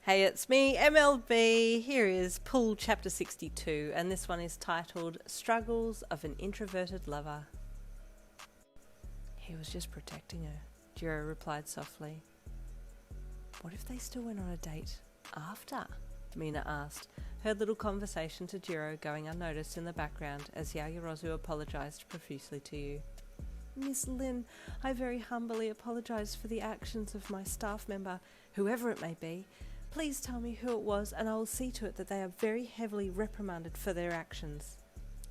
Hey, it's me, MLB. Here is Pull Chapter 62, and this one is titled Struggles of an Introverted Lover. He was just protecting her, Jiro replied softly. What if they still went on a date after? Mina asked, her little conversation to Jiro going unnoticed in the background as Yaoyorozu apologised profusely to you. Miss Lin, I very humbly apologise for the actions of my staff member, whoever it may be. Please tell me who it was and I will see to it that they are very heavily reprimanded for their actions.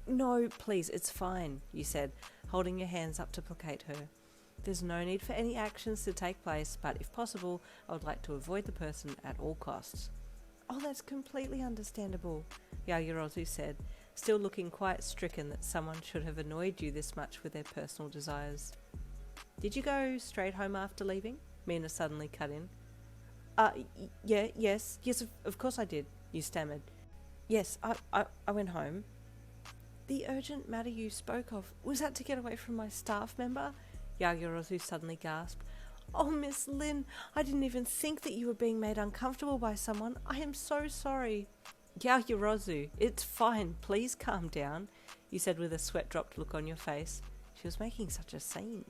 No, please, it's fine, you said, holding your hands up to placate her. There's no need for any actions to take place, but if possible, I would like to avoid the person at all costs. Oh, that's completely understandable, Yaoyorozu said, still looking quite stricken that someone should have annoyed you this much with their personal desires. Did you go straight home after leaving? Mina suddenly cut in. Yes, of course I did, you stammered. Yes, I went home. The urgent matter you spoke of, was that to get away from my staff member? Yaoyorozu suddenly gasped. Oh, Miss Lin, I didn't even think that you were being made uncomfortable by someone. I am so sorry. Yaoyorozu, it's fine, please calm down, you said with a sweat-dropped look on your face. She was making such a scene.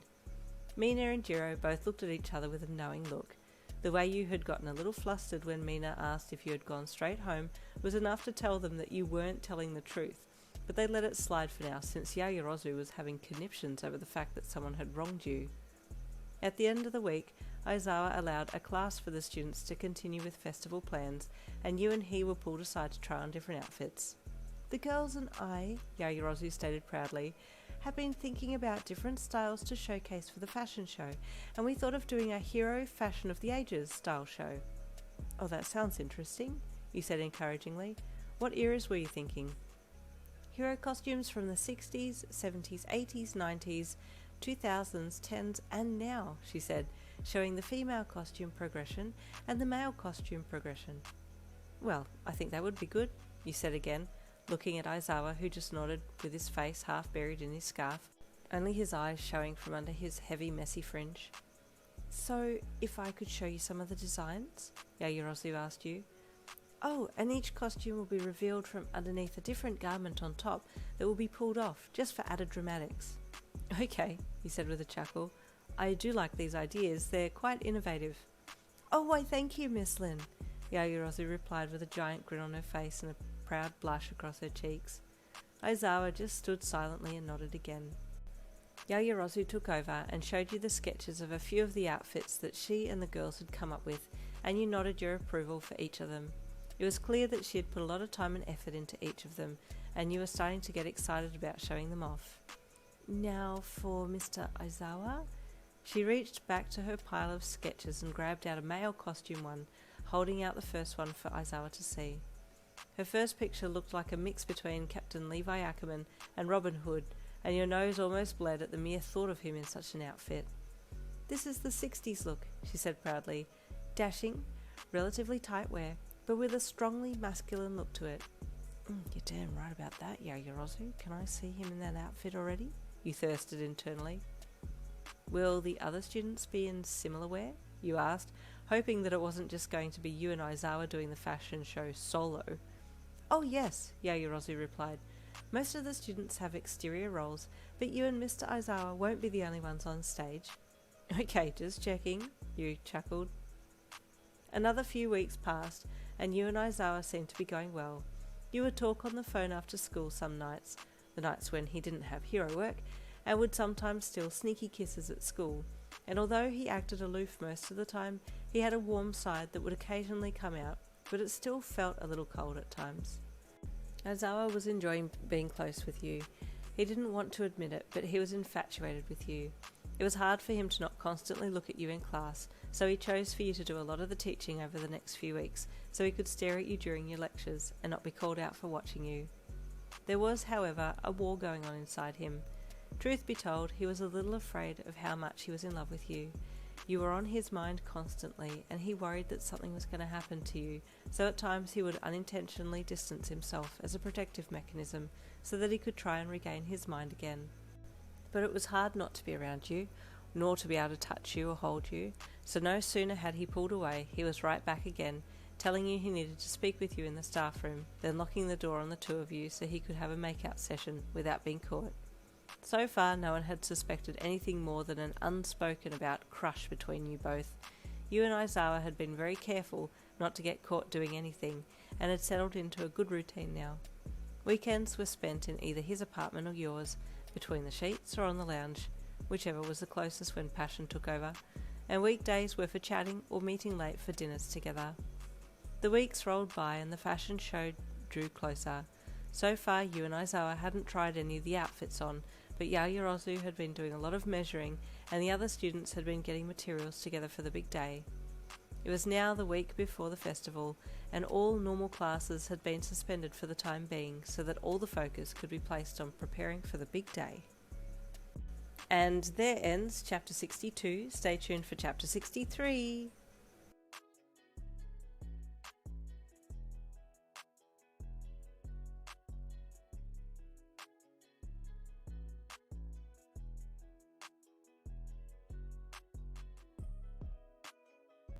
Mina and Jiro both looked at each other with a knowing look. The way you had gotten a little flustered when Mina asked if you had gone straight home was enough to tell them that you weren't telling the truth, but they let it slide for now since Yaoyorozu was having conniptions over the fact that someone had wronged you. At the end of the week, Aizawa allowed a class for the students to continue with festival plans, and you and he were pulled aside to try on different outfits. The girls and I, Yaoyorozu stated proudly, have been thinking about different styles to showcase for the fashion show, and we thought of doing a Hero Fashion of the Ages style show. Oh, that sounds interesting, you said encouragingly. What eras were you thinking? Hero costumes from the 60s, 70s, 80s, 90s, 2000s, 10s, and now, she said, showing the female costume progression and the male costume progression. Well, I think that would be good, you said again, looking at Aizawa, who just nodded with his face half buried in his scarf, only his eyes showing from under his heavy, messy fringe. So, if I could show you some of the designs? Yaoyorozu asked you. Oh, and each costume will be revealed from underneath a different garment on top that will be pulled off, just for added dramatics. Okay, he said with a chuckle. I do like these ideas, they're quite innovative. Oh, why thank you, Miss Lin, Yaoyorozu replied with a giant grin on her face and a proud blush across her cheeks. Aizawa just stood silently and nodded again. Yaoyorozu took over and showed you the sketches of a few of the outfits that she and the girls had come up with, and you nodded your approval for each of them. It was clear that she had put a lot of time and effort into each of them, and you were starting to get excited about showing them off. Now for Mr. Aizawa? She reached back to her pile of sketches and grabbed out a male costume one, holding out the first one for Aizawa to see. Her first picture looked like a mix between Captain Levi Ackerman and Robin Hood, and your nose almost bled at the mere thought of him in such an outfit. This is the 60s look, she said proudly. Dashing, relatively tight wear, but with a strongly masculine look to it. You're damn right about that, Yaoyorozu. Can I see him in that outfit already? You thirsted internally. Will the other students be in similar wear? You asked, hoping that it wasn't just going to be you and Aizawa doing the fashion show solo. Oh yes, Yaoyorozu replied. Most of the students have exterior roles, but you and Mr. Aizawa won't be the only ones on stage. Okay, just checking, you chuckled. Another few weeks passed, and you and Aizawa seemed to be going well. You would talk on the phone after school some nights, the nights when he didn't have hero work, and would sometimes steal sneaky kisses at school. And although he acted aloof most of the time, he had a warm side that would occasionally come out, but it still felt a little cold at times. Aizawa was enjoying being close with you. He didn't want to admit it, but he was infatuated with you. It was hard for him to not constantly look at you in class, so he chose for you to do a lot of the teaching over the next few weeks, so he could stare at you during your lectures and not be called out for watching you. There was, however, a war going on inside him. Truth be told, he was a little afraid of how much he was in love with you. You were on his mind constantly, and he worried that something was going to happen to you, so at times he would unintentionally distance himself as a protective mechanism so that he could try and regain his mind again. But it was hard not to be around you, nor to be able to touch you or hold you, so no sooner had he pulled away, he was right back again, telling you he needed to speak with you in the staff room, then locking the door on the two of you so he could have a make-out session without being caught. So far, no one had suspected anything more than an unspoken about crush between you both. You and Aizawa had been very careful not to get caught doing anything, and had settled into a good routine now. Weekends were spent in either his apartment or yours, between the sheets or on the lounge, whichever was the closest when passion took over, and weekdays were for chatting or meeting late for dinners together. The weeks rolled by and the fashion show drew closer. So far, you and Aizawa hadn't tried any of the outfits on, but Yaoyorozu had been doing a lot of measuring, and the other students had been getting materials together for the big day. It was now the week before the festival, and all normal classes had been suspended for the time being so that all the focus could be placed on preparing for the big day. And there ends Chapter 62. Stay tuned for Chapter 63.